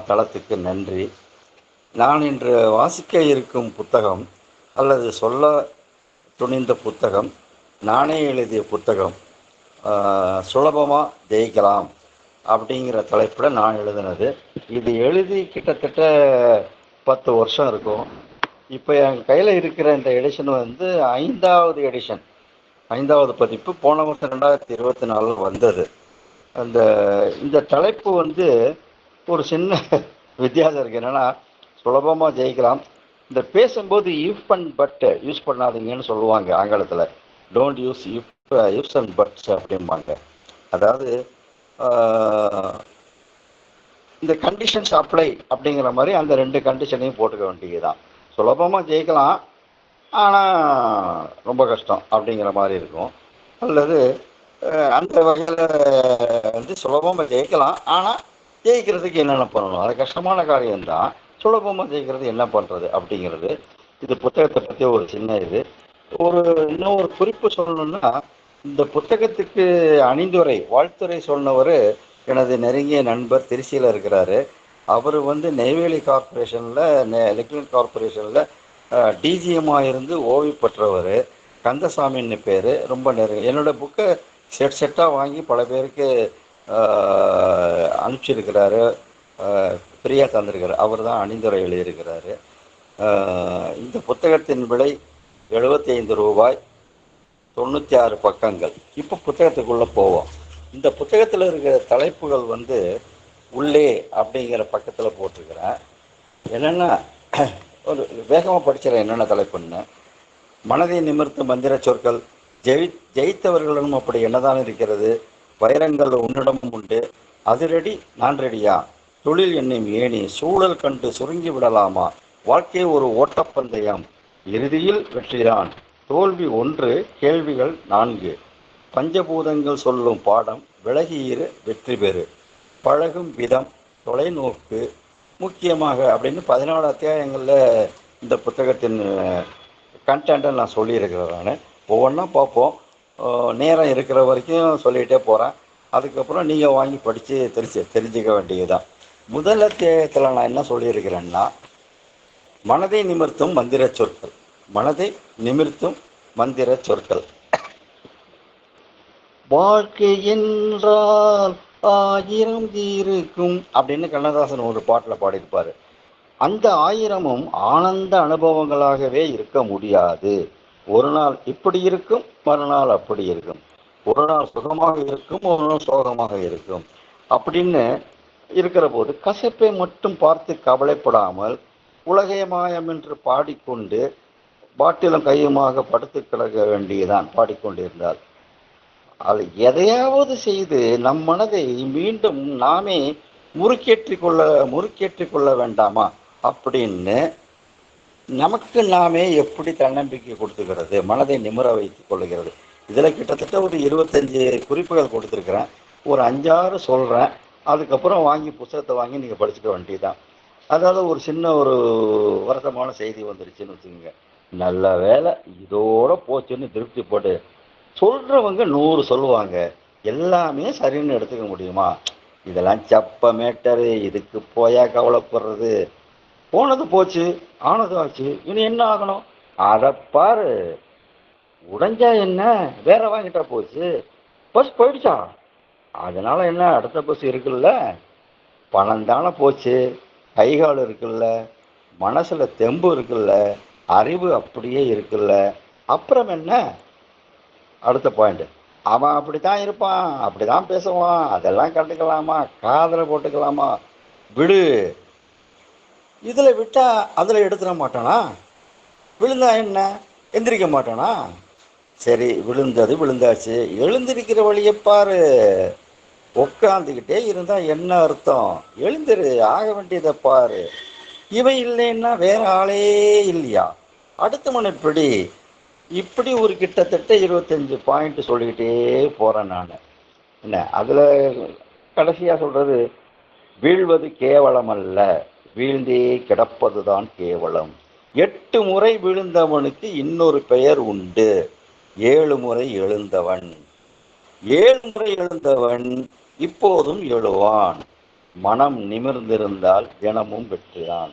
தளத்துக்கு நன்றி. நான் இன்று வாசிக்க இருக்கும் புத்தகம் அல்லது சொல்ல துணிந்த புத்தகம், நானே எழுதிய புத்தகம், சுலபமாக ஜெயிக்கலாம் அப்படிங்கிற தலைப்பில் நான் எழுதினது. இது எழுதி கிட்டத்தட்ட 10 வருஷம் இருக்கும். இப்போ என் கையில் இருக்கிற இந்த எடிஷன் வந்து 5வது எடிஷன், 5வது பதிப்பு. போன வருஷம் 2024 வந்தது. இந்த தலைப்பு வந்து ஒரு சின்ன வித்தியாசம் இருக்குது. என்னென்னா, சுலபமாக ஜெயிக்கலாம். இந்த பேசும்போது இஃப் அண்ட் பட் யூஸ் பண்ணாதீங்கன்னு சொல்லுவாங்க ஆங்கிலத்தில். Don't use ifs and puts அப்படிம்பாங்க. அதாவது இந்த கண்டிஷன்ஸ் அப்ளை அப்படிங்கிற மாதிரி அந்த 2 கண்டிஷனையும் போட்டுக்க வேண்டியதுதான். சுலபமாக ஜெயிக்கலாம், ஆனால் ரொம்ப கஷ்டம் அப்படிங்கிற மாதிரி இருக்கும். அல்லது அந்த வகையில் வந்து சுலபமாக ஜெயிக்கலாம், ஆனால் ஜெயிக்கிறதுக்கு என்னென்ன பண்ணணும், அது கஷ்டமான காரியம்தான். சுலபமாக ஜெயிக்கிறது என்ன பண்ணுறது அப்படிங்கிறது. இது புத்தகத்தை பற்றி ஒரு சின்ன இது. இன்னும் ஒரு குறிப்பு சொல்லணும்னா, இந்த புத்தகத்துக்கு அணிந்துரை வாழ்த்துறை சொன்னவர் எனது நெருங்கிய நண்பர், திருச்சியில் இருக்கிறாரு. அவர் வந்து நெய்வேலி கார்பரேஷனில், எலக்ட்ரிக் கார்பரேஷனில் டிஜிஎம்மாக இருந்து ஓய்வு பெற்றவர். கந்தசாமின்னு பேர். ரொம்ப என்னோடய புக்கை செட்டாக வாங்கி பல பேருக்கு அனுப்பிச்சிருக்கிறாரு, ஃப்ரீயாக தந்திருக்கிறார். அவர் தான் அணிந்துரை எழுதியிருக்கிறாரு. இந்த புத்தகத்தின் விலை 75 ரூபாய், 96 பக்கங்கள். இப்போ புத்தகத்துக்குள்ளே போவோம். இந்த புத்தகத்தில் இருக்கிற தலைப்புகள் வந்து உள்ளே அப்படிங்கிற பக்கத்தில் போட்டிருக்கிறேன். என்னென்னா, ஒரு வேகமாக படிச்சிடறேன் என்னென்ன தலைப்புன்னு. மனதை நிமிர்த்த மந்திர சொற்கள். ஜெயித்தவர்களிடம் அப்படி என்னதான் இருக்கிறது? வைரங்கள் உன்னிடமும் உண்டு, அது ரெடி நான் ரெடியா? தொழில் என்னும் ஏணி சூழல் கண்டு சுருங்கி விடலாமா? வாழ்க்கை ஒரு ஓட்டப்பந்தயம், இறுதியில் வெற்றிதான். தோல்வி 1, கேள்விகள் 4. பஞ்சபூதங்கள் சொல்லும் பாடம், விலகியிரு வெற்றி பெறு. பழகும் விதம், தொலைநோக்கு முக்கியமாக அப்படின்னு 14 அத்தியாயங்களில் இந்த புத்தகத்தின் கண்டென்ட்டை நான் சொல்லியிருக்கிறேன். நான் ஒவ்வொன்றா பார்ப்போம். நேரம் இருக்கிற வரைக்கும் சொல்லிகிட்டே போகிறேன். அதுக்கப்புறம் நீங்கள் வாங்கி படித்து தெரிஞ்சுக்க வேண்டியதுதான். முதல் அத்தியாயத்தில் நான் என்ன சொல்லியிருக்கிறேன்னா, மனதை நிமிர்த்தும் மந்திர சொற்கள். மனதை நிமிர்த்தும் மந்திர சொற்கள். வாழ்க்கை என்றால் 1000 இருக்கும் அப்படின்னு கண்ணதாசன் ஒரு பாட்டில் பாடியிருப்பார். அந்த 1000ம் ஆனந்த அனுபவங்களாகவே இருக்க முடியாது. ஒரு நாள் இப்படி இருக்கும், மறுநாள் அப்படி இருக்கும். ஒரு நாள் சுகமாக இருக்கும், ஒரு நாள் சோகமாக இருக்கும். அப்படின்னு இருக்கிற போது கசப்பை மட்டும் பார்த்து கவலைப்படாமல் உலகே மாயம் என்று பாடிக்கொண்டு பாட்டிலும் கையுமாக படுத்து கிடக்க வேண்டியதான். பாடிக்கொண்டிருந்தால் அது எதையாவது செய்து நம் மனதை மீண்டும் நாமே முறுக்கேற்றிக் கொள்ள வேண்டாமா அப்படின்னு நமக்கு நாமே எப்படி தன்னம்பிக்கை கொடுத்துக்கிறது, மனதை நிமிர வைத்துக் கொள்ளுகிறது. இதில் கிட்டத்தட்ட ஒரு 25 குறிப்புகள் கொடுத்துருக்குறேன். ஒரு 5-6 சொல்கிறேன். அதுக்கப்புறம் புத்தகத்தை வாங்கி நீங்கள் படிச்சுக்க வேண்டியதுதான். அதாவது ஒரு சின்ன ஒரு வருத்தமான செய்தி வந்துருச்சுன்னு வச்சுக்கோங்க. நல்ல வேலை இதோட போச்சுன்னு திருப்தி போட்டு சொல்கிறவங்க 100 சொல்லுவாங்க. எல்லாமே சரின்னு எடுத்துக்க முடியுமா? இதெல்லாம் சப்ப மேட்டரு, இதுக்கு போயா கவலைப்படுறது? போனது போச்சு, ஆனது ஆச்சு, இனி என்ன ஆகணும்? அதை பாரு. உடைஞ்சா என்ன, வேற வாங்கிட்டா போச்சு. பஸ் போயிடுச்சா, அதனால என்ன, அடுத்த பஸ் இருக்குல்ல. பணம் தானே போச்சு, கைகால் இருக்குல்ல, மனசுல தெம்பு இருக்குல்ல, அறிவு அப்படியே இருக்குல்ல, அப்புறம் என்ன? அடுத்த பாயிண்ட், அவன் அப்படித்தான் இருப்பான், அப்படிதான் பேசுவான், அதெல்லாம் கண்டுக்கலாமா, காதல போட்டுக்கலாமா, விடு. இதுல விட்டா அதுல எடுத்துட மாட்டானா? விழுந்தா என்ன, எந்திரிக்க மாட்டானா? சரி, விழுந்தது விழுந்தாச்சு, எழுந்திருக்கிற வழியை பாரு. உட்காந்துக்கிட்டே இருந்தா என்ன அர்த்தம்? எழுந்திரு, ஆக வேண்டியதை பாரு. இவன் இல்லைன்னா வேற ஆளே இல்லையா? அடுத்த மணிப்படி. இப்படி ஒரு கிட்டத்தட்ட 25 பாயிண்ட் சொல்லிக்கிட்டே போறேன் நான். என்ன அதுல கடைசியா சொல்றது, வீழ்வது கேவலம் அல்ல, வீழ்ந்தே கிடப்பதுதான் கேவலம். 8 முறை விழுந்தவனுக்கு இன்னொரு பெயர் உண்டு, 7 முறை எழுந்தவன். 7 முறை எழுந்தவன் இப்போதும் எழுவான். மனம் நிமிர்ந்திருந்தால் தினமும் வெற்றிதான்.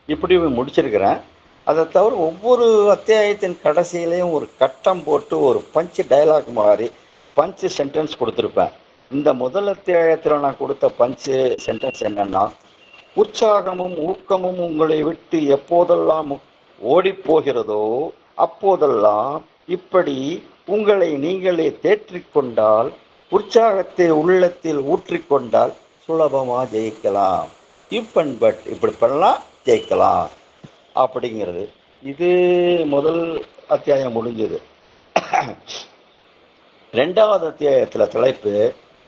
இப்படி முடிச்சிருக்கிறேன். அதை தவிர ஒவ்வொரு அத்தியாயத்தின் கடைசியிலையும் ஒரு கட்டம் போட்டு ஒரு பஞ்சு டைலாக் மாதிரி பஞ்சு சென்டென்ஸ் கொடுத்துருப்பேன். இந்த முதல் அத்தியாயத்தில் நான் கொடுத்த பஞ்சு சென்டென்ஸ் என்னன்னா, உற்சாகமும் ஊக்கமும் உங்களை விட்டு எப்போதெல்லாம் ஓடி போகிறதோ அப்போதெல்லாம் இப்படி உங்களை நீங்களே தேற்றிக்கொண்டால், உற்சாகத்தை உள்ளத்தில் ஊற்றிக்கொண்டால் சுலபமா ஜெயிக்கலாம். இப் அண்ட் பட் இப்படி பண்ணலாம், ஜெயிக்கலாம் அப்படிங்கிறது. இது முதல் அத்தியாயம் முடிஞ்சது. ரெண்டாவது அத்தியாயத்துல தலைப்பு,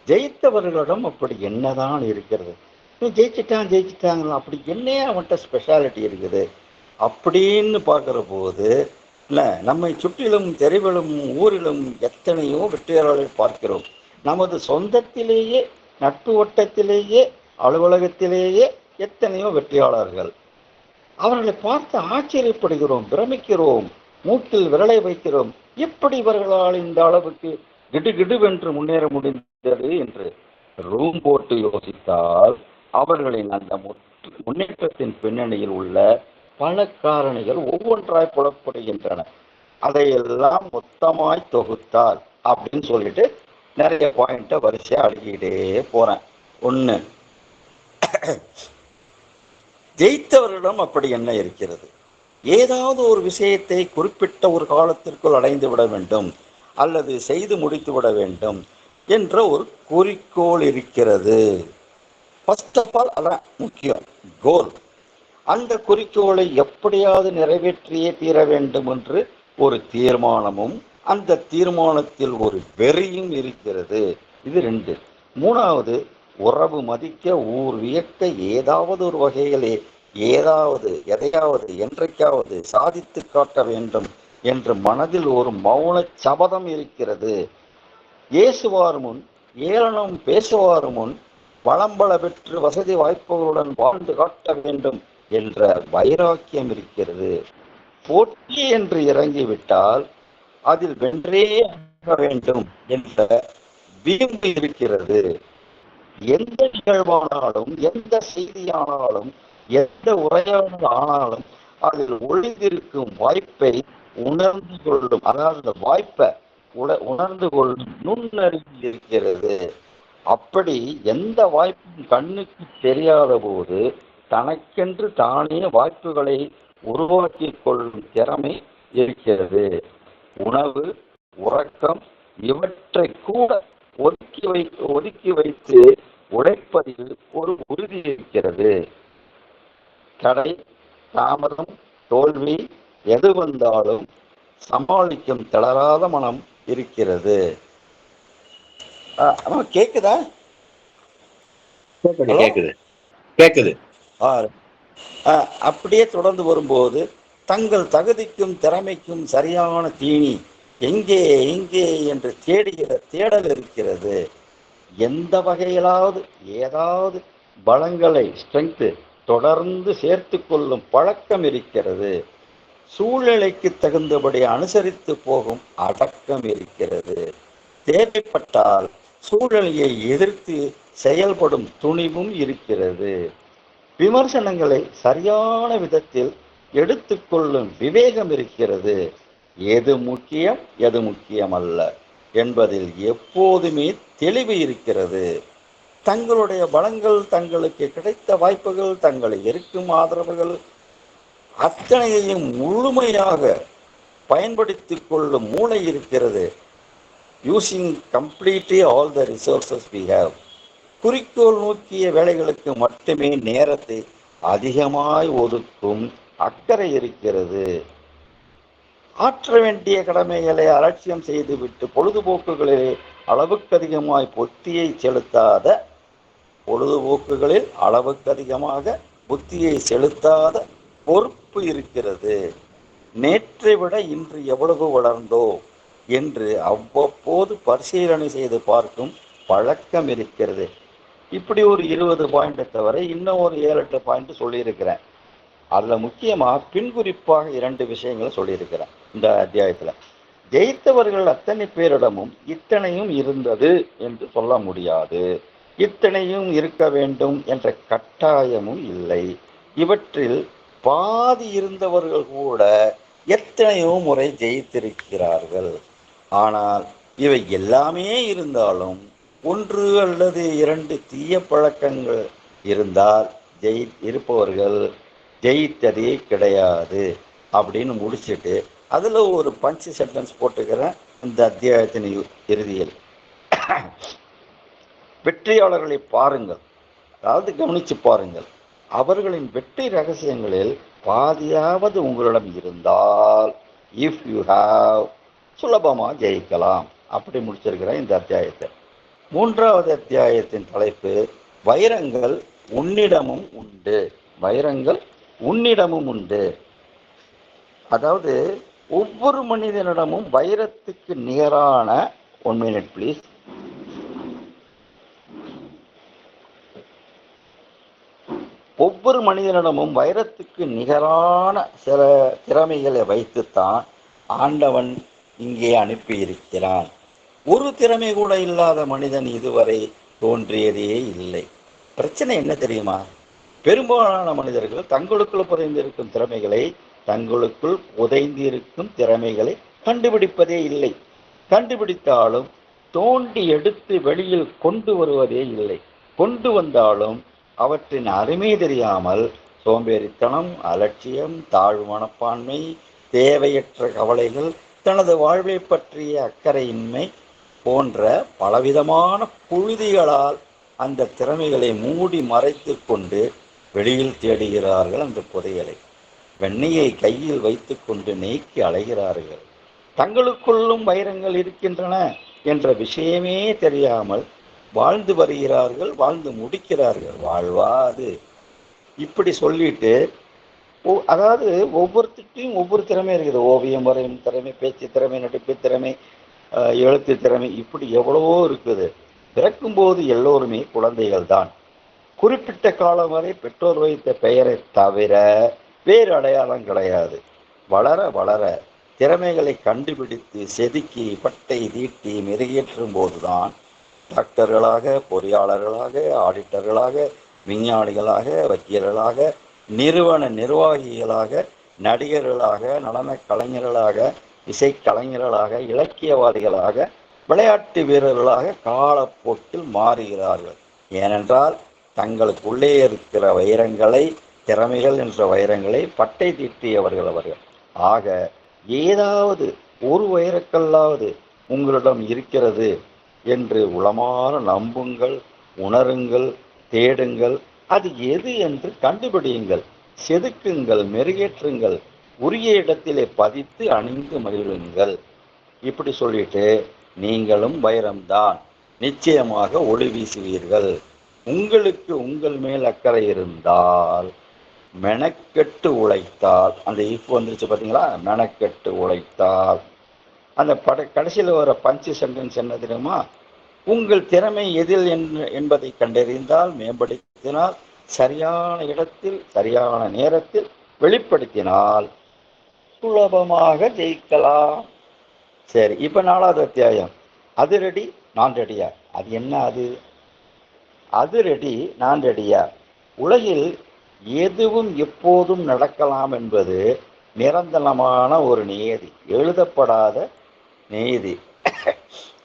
ஜெயித்தவர்களிடம் அப்படி என்னதான் இருக்கிறது, ஜெயிச்சிட்டாங்களா, அப்படி என்ன அவன்கிட்ட ஸ்பெஷாலிட்டி இருக்குது அப்படின்னு பார்க்குற போது, இல்லை நம்மை சுற்றிலும் தெருவிலும் ஊரிலும் எத்தனையோ வெற்றியாளர்கள் பார்க்கிறோம். நமது சொந்தத்திலேயே, நட்பு வட்டத்திலேயே, அலுவலகத்திலேயே எத்தனையோ வெற்றியாளர்கள். அவர்களை பார்த்து ஆச்சரியப்படுகிறோம், பிரமிக்கிறோம், மூக்கில் விரலை வைக்கிறோம். எப்படி இவர்களால் இந்த அளவுக்கு கிடுகிடுவென்று முன்னேற முடிந்தது என்று ரூம் போட்டு யோசித்தால் அவர்களின் அந்த முன்னேற்றத்தின் பின்னணியில் உள்ள பல காரணிகள் ஒவ்வொன்றாய் புலப்படுகின்றன. அதையெல்லாம் மொத்தமாய் தொகுத்தால் அப்படின்னு சொல்லிட்டு நிறைய பாயிண்ட வரிசையா அடுக்கிட்டே போறேன். ஒண்ணு, ஜெயித்தவர்களிடம் அப்படி என்ன இருக்கிறது? ஏதாவது ஒரு விஷயத்தை குறிப்பிட்ட ஒரு காலத்திற்குள் அடைந்து விட வேண்டும் அல்லது செய்து முடித்து விட வேண்டும் என்ற ஒரு குறிக்கோள் இருக்கிறது. ஃபர்ஸ்ட் ஆஃப் ஆல் அதான் முக்கியம், கோல். அந்த குறிக்கோளை எப்படியாவது நிறைவேற்றியே தீர வேண்டும் என்று ஒரு தீர்மானமும் அந்த தீர்மானத்தில் ஒரு வெறியும் இருக்கிறது. இது 2. 3வது, உறவு மதிக்க, ஊர் வியக்க, ஏதாவது ஒரு வகையிலே எதையாவது என்றைக்காவது சாதித்து காட்ட வேண்டும் என்று மனதில் ஒரு மௌன சபதம் இருக்கிறது. ஏசுவார் முன், ஏளனம் பேசுவார் முன், வளம்பல பெற்று வசதி வாய்ப்புகளுடன் வாழ்ந்து காட்ட வேண்டும் என்ற வைராக்கியம் இருக்கிறது. போட்டி என்று இறங்கிவிட்டால் அதில் வென்றே ஆக வேண்டும் என்ற விரும்பு இருக்கிறது. எந்த நிகழ்வானாலும், எந்த செய்தியானாலும், எந்த உரையாடல் ஆனாலும் அதில் ஒளிந்திருக்கும் வாய்ப்பை உணர்ந்து கொள்ளும், அதாவது அந்த வாய்ப்பை உணர்ந்து கொள்ளும் நுண்ணறிவு இருக்கிறது. அப்படி எந்த வாய்ப்பும் கண்ணுக்கு தெரியாத போது தனக்கென்று தானே வாய்ப்புகளை உருவாக்கி கொள்ளும் திறமை இருக்கிறது. உணவு, உறக்கம் இவற்றை கூட ஒதுக்கி வைத்து உழைப்பதில் ஒரு உறுதி இருக்கிறது. தடை, தாமதம், தோல்வி எது வந்தாலும் சமாளிக்கும் தளராத மனம் இருக்கிறது. கேக்குதா? கேக்குது. அப்படியே தொடர்ந்து வரும்போது தங்கள் தகுதிக்கும் திறமைக்கும் சரியான தீனி எங்கே எங்கே என்று தேடுகிற தேடல் இருக்கிறது. எந்த வகையிலாவது ஏதாவது பலங்களை ஸ்ட்ரெங்க் தொடர்ந்து சேர்த்து கொள்ளும் பழக்கம் இருக்கிறது. சூழ்நிலைக்கு தகுந்தபடி அனுசரித்து போகும் அடக்கம் இருக்கிறது. தேவைப்பட்டால் சூழ்நிலையை எதிர்த்து செயல்படும் துணிவும் இருக்கிறது. விமர்சனங்களை சரியான விதத்தில் எடுத்துக்கொள்ளும் விவேகம் இருக்கிறது. எது முக்கியம், எது முக்கியமல்ல என்பதில் எப்போதுமே தெளிவு இருக்கிறது. தங்களுடைய பலங்கள், தங்களுக்கு கிடைத்த வாய்ப்புகள், தங்களை இருக்கும் ஆதரவுகள் அத்தனையையும் முழுமையாக பயன்படுத்திக் கொள்ளும் மூளை இருக்கிறது. Using completely all the resources we have. குறிக்கோள் நோக்கிய வேலைகளுக்கு மட்டுமே நேரத்தை அதிகமாய் ஒதுக்கும் அக்கறை இருக்கிறது. ஆற்ற வேண்டிய கடமைகளை அலட்சியம் செய்துவிட்டு பொழுதுபோக்குகளில் அளவுக்கு அதிகமாக புத்தியை செலுத்தாத பொறுப்பு இருக்கிறது. நேற்றை விட இன்று எவ்வளவு வளர்ந்தோ என்று அவ்வப்போது பரிசீலனை செய்து பார்க்கும் பழக்கம் இருக்கிறது. இப்படி ஒரு 20 பாயிண்டை தவிர இன்னும் ஒரு 7-8 பாயிண்ட் சொல்லியிருக்கிறேன். அதில் முக்கியமாக பின்குறிப்பாக 2 விஷயங்களை சொல்லியிருக்கிறேன் இந்த அத்தியாயத்தில். ஜெயித்தவர்கள் அத்தனை பேரிடமும் இத்தனையும் இருந்தது என்று சொல்ல முடியாது. இத்தனையும் இருக்க வேண்டும் என்ற கட்டாயமும் இல்லை. இவற்றில் பாதி இருந்தவர்கள் கூட எத்தனையோ முறை ஜெயித்திருக்கிறார்கள். ஆனால் இவை எல்லாமே இருந்தாலும் ஒன்று அல்லது இரண்டு தீய பழக்கங்கள் இருந்தால் இருப்பவர்கள் ஜெயித்ததே கிடையாது அப்படின்னு முடிச்சுட்டு அதில் ஒரு பஞ்ச் சென்டென்ஸ் போட்டுக்கிறேன். இந்த அத்தியாயத்தின் இறுதியில் வெற்றியாளர்களை பாருங்கள், அதாவது கவனித்து பாருங்கள், அவர்களின் வெற்றி ரகசியங்களில் பாதியாவது உங்களிடம் இருந்தால் இஃப் யூ ஹாவ் சுலபமாக ஜெயிக்கலாம். அப்படி முடிச்சிருக்கிறேன் இந்த அத்தியாயத்தை. 3வது அத்தியாயத்தின் தலைப்பு வைரங்கள் உன்னிடமும் உண்டு. வைரங்கள் உன்னிடமும் உண்டு. அதாவது ஒவ்வொரு மனிதனிடமும் வைரத்துக்கு நிகரான 1 minute ப்ளீஸ். ஒவ்வொரு மனிதனிடமும் வைரத்துக்கு நிகரான சில திறமைகளை வைத்துத்தான் ஆண்டவன் இங்கே அனுப்பியிருக்கிறான். ஒரு திறமை கூட இல்லாத மனிதன் இதுவரை தோன்றியதே இல்லை. பிரச்சனை என்ன தெரியுமா? பெரும்பாலான மனிதர்கள் தங்களுக்குள் புதைந்திருக்கும் திறமைகளை கண்டுபிடிப்பதே இல்லை. கண்டுபிடித்தாலும் தோண்டி எடுத்து வெளியில் கொண்டு வருவதே இல்லை. கொண்டு வந்தாலும் அவற்றின் அருமை தெரியாமல் சோம்பேறித்தனம், அலட்சியம், தாழ்வு மனப்பான்மை, தேவையற்ற கவலைகள், தனது வாழ்வை பற்றிய அக்கறையின்மை போன்ற பலவிதமான புழுதிகளால் அந்த திறமைகளை மூடி மறைத்து கொண்டு வெளியில் தேடுகிறார்கள். அந்த புதையலை வெண்ணையை கையில் வைத்து கொண்டு நீக்கி அலைகிறார்கள். தங்களுக்குள்ளும் வைரங்கள் இருக்கின்றன என்ற விஷயமே தெரியாமல் வாழ்ந்து வருகிறார்கள், வாழ்ந்து முடிக்கிறார்கள். வாழ்வாது இப்படி சொல்லிட்டு, அதாவது ஒவ்வொருத்தையும் ஒவ்வொரு திறமை இருக்குது. ஓவியம் வரையும் திறமை, பேச்சு திறமை, நடிப்பு திறமை, எழுத்து திறமை, இப்படி எவ்வளவோ இருக்குது. பிறக்கும்போது எல்லோருமே குழந்தைகள் தான். குறிப்பிட்ட காலம் வரை பெற்றோர் வைத்த பெயரை தவிர வேறு அடையாளம் கிடையாது. வளர வளர திறமைகளை கண்டுபிடித்து செதுக்கி பட்டை தீட்டி மெருகேற்றும் போதுதான் டாக்டர்களாக, பொறியாளர்களாக, ஆடிட்டர்களாக, விஞ்ஞானிகளாக, வக்கீலர்களாக, நிறுவன நிர்வாகிகளாக, நடிகர்களாக, நடன கலைஞர்களாக, இசைக்கலைஞர்களாக, இலக்கியவாதிகளாக, விளையாட்டு வீரர்களாக காலப்போக்கில் மாறுகிறார்கள். ஏனென்றால் தங்களுக்குள்ளே இருக்கிற வைரங்களை, திறமைகள் என்ற வைரங்களை பட்டை தீட்டியவர்கள் அவர்கள். ஆக ஏதாவது ஒரு வைரக்கல்லாவது உங்களிடம் இருக்கிறது என்று உளமாற நம்புங்கள், உணருங்கள், தேடுங்கள். அது எது என்று கண்டுபிடியுங்கள், செதுக்குங்கள், மெருகேற்றுங்கள், உரிய இடத்திலே பதித்து அணிந்து மகிழுங்கள். இப்படி சொல்லிட்டு நீங்களும் வைரம்தான், நிச்சயமாக ஒளி வீசுவீர்கள். உங்களுக்கு உங்கள் மேல் அக்கறை இருந்தால், மெனக்கெட்டு உழைத்தால், அந்த இஃப் வந்துருச்சு பார்த்தீங்களா, மெனக்கெட்டு உழைத்தால், அந்த கடைசியில் வர பஞ்சு சென்டென்ஸ் என்ன தெரியுமா? உங்கள் திறமை எதில் என்பதை கண்டறிந்தால், மேம்படுத்தினால், சரியான இடத்தில் சரியான நேரத்தில் வெளிப்படுத்தினால் சுலபமாக ஜெயிக்கலாம். சரி, இப்போ 4வது அத்தியாயம். அது ரெடி, நான் ரெடியா? அது என்ன? அது ரெடி, நான் ரெடியா? உலகில் எதுவும் எப்போதும் நடக்கலாம் என்பது நிரந்தரமான ஒரு நியதி, எழுதப்படாத நியதி.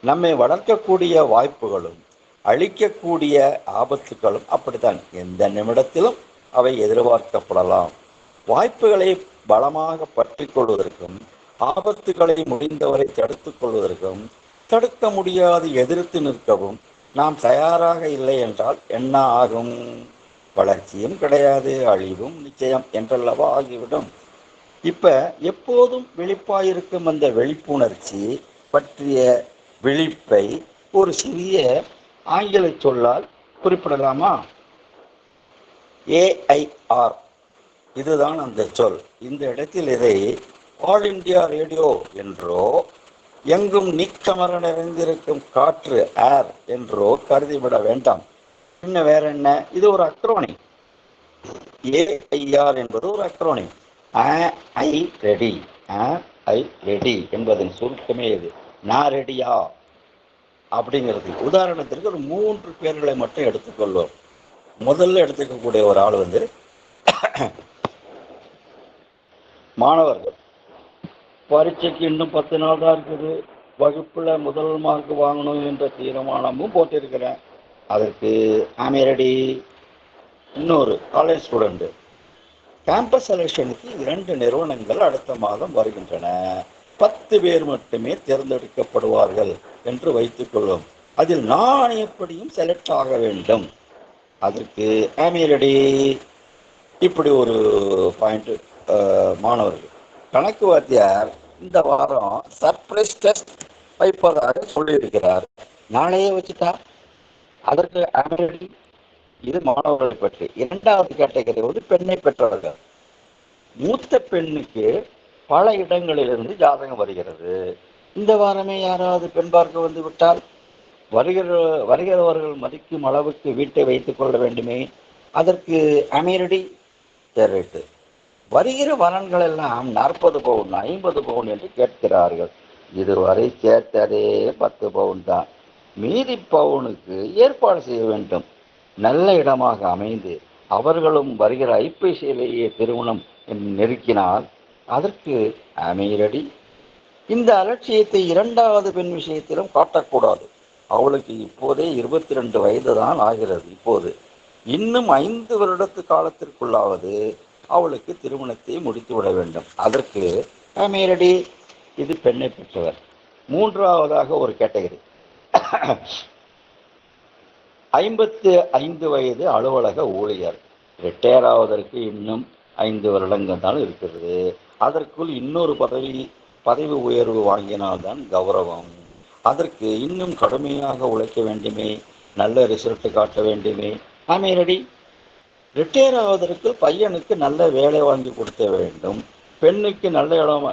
நம்மை வளர்க்கக்கூடிய வாய்ப்புகளும் அழிக்கக்கூடிய ஆபத்துகளும் அப்படித்தான். எந்த நிமிடத்திலும் அவை எதிர்பார்க்கப்படலாம். வாய்ப்புகளை பலமாக பற்றி கொள்வதற்கும் ஆபத்துகளை முடிந்தவரை தடுத்துக் கொள்வதற்கும், தடுக்க முடியாது எதிர்த்து நிற்கவும் நாம் தயாராக இல்லை என்றால் என்ன ஆகும்? வளர்ச்சியும் கிடையாது, அழிவும் நிச்சயம் என்றல்லவா ஆகிவிடும். இப்ப எப்போதும் விழிப்பாயிருக்கும் அந்த விழிப்புணர்ச்சி பற்றிய விழிப்பை ஒரு சிறிய ஆங்கில சொல்லால் குறிப்பிடலாமா? AIR, இதுதான் அந்த சொல். இந்த இடத்தில் இதை ஆல் இந்தியா ரேடியோ என்றோ, எங்கும் நீக்கமர நிறைந்திருக்கும் காற்று ஏர் என்றோ கருதிவிட வேண்டாம். இன்னும் வேற என்ன? இது ஒரு அக்ரோனிம். AIR என்பது ஒரு அக்ரோனிம். ஐ ரெடி என்பதன் சுருக்கமே இது. நான் ரெடியா? அப்படிங்கிறது. உதாரணத்திற்கு ஒரு 3 பேர்களை மட்டும் எடுத்துக்கொள்வோம். முதல்ல எடுத்துக்கக்கூடிய ஒரு ஆள் வந்து மாணவர்கள். பரீட்சைக்கு இன்னும் 10 நாள் தான் இருக்குது. வகுப்புல முதல் மார்க் வாங்கணும் என்ற தீர்மானமும் போட்டிருக்கிறேன். அதற்கு ரெடி. இன்னொரு காலேஜ் ஸ்டூடெண்ட். கேம்பஸ் செலெக்ஷனுக்கு 2 நிறுவனங்கள் அடுத்த மாதம் வருகின்றன. 10 பேர் மட்டுமே தேர்ந்தெடுக்கப்படுவார்கள் என்று வைத்துக் கொள்வோம். அதில் நான் எப்படியும் செலக்ட் ஆக வேண்டும். அதற்கு ரெடி. இப்படி ஒரு பாயிண்ட். மாணவர்கள். கணக்கு வாத்தியார் இந்த வாரம் சர்ப்ரைஸ் டெஸ்ட் வைப்பதாக சொல்லியிருக்கிறார். நாளையே வச்சுட்டா அதற்கு ரெடி. இது மாணவர்களை பற்றி. இரண்டாவது கேட்டகரி வந்து பெண்ணை பெற்றவர்கள். மூத்த பெண்ணுக்கு பல இடங்களிலிருந்து ஜாதகம் வருகிறது. இந்த வாரமே யாராவது பெண் பார்க்க வந்து விட்டால் வருகிறவர்கள் மதிக்கும் அளவுக்கு வீட்டை வைத்துக் கொள்ள வேண்டுமே. அதற்கு ரெடி. சரி, வருகிற வரன்கள் எல்லாம் 40 பவுன் 50 பவுன் என்று கேட்கிறார்கள். இதுவரை கேட்டதே 10 பவுன் தான். மீதி பவுனுக்கு ஏற்பாடு செய்ய வேண்டும். நல்ல இடமாக அமைந்து அவர்களும் வருகிற ஐப்பசியிலேயே திருமணம் நெருக்கினால் அதற்கு ரெடி. இந்த அலட்சியத்தை இரண்டாவது பெண் விஷயத்திலும் காட்டக்கூடாது. அவளுக்கு இப்போதே 22 வயது தான் ஆகிறது. இப்போது இன்னும் 5 வருடத்து காலத்திற்குள்ளாவது அவளுக்கு திருமணத்தை முடித்து விட வேண்டும். அதற்கு ரெடி. இது பெண்ணை பெற்றவர். மூன்றாவதாக ஒரு கேட்டகரி. 55 வயது அலுவலக ஊழியர். ரிட்டையர் ஆவதற்கு இன்னும் 5 வருடங்கள் தான் இருக்கிறது. அதற்குள் இன்னொரு பதவி உயர்வு வாங்கினால்தான் கௌரவம். அதற்கு இன்னும் கடுமையாக உழைக்க வேண்டுமே. நல்ல ரிசல்ட் காட்ட வேண்டுமே. ரெடி. ரிட்டையர் ஆவதற்கு பையனுக்கு நல்ல வேலை வாங்கி கொடுக்க வேண்டும். பெண்ணுக்கு நல்ல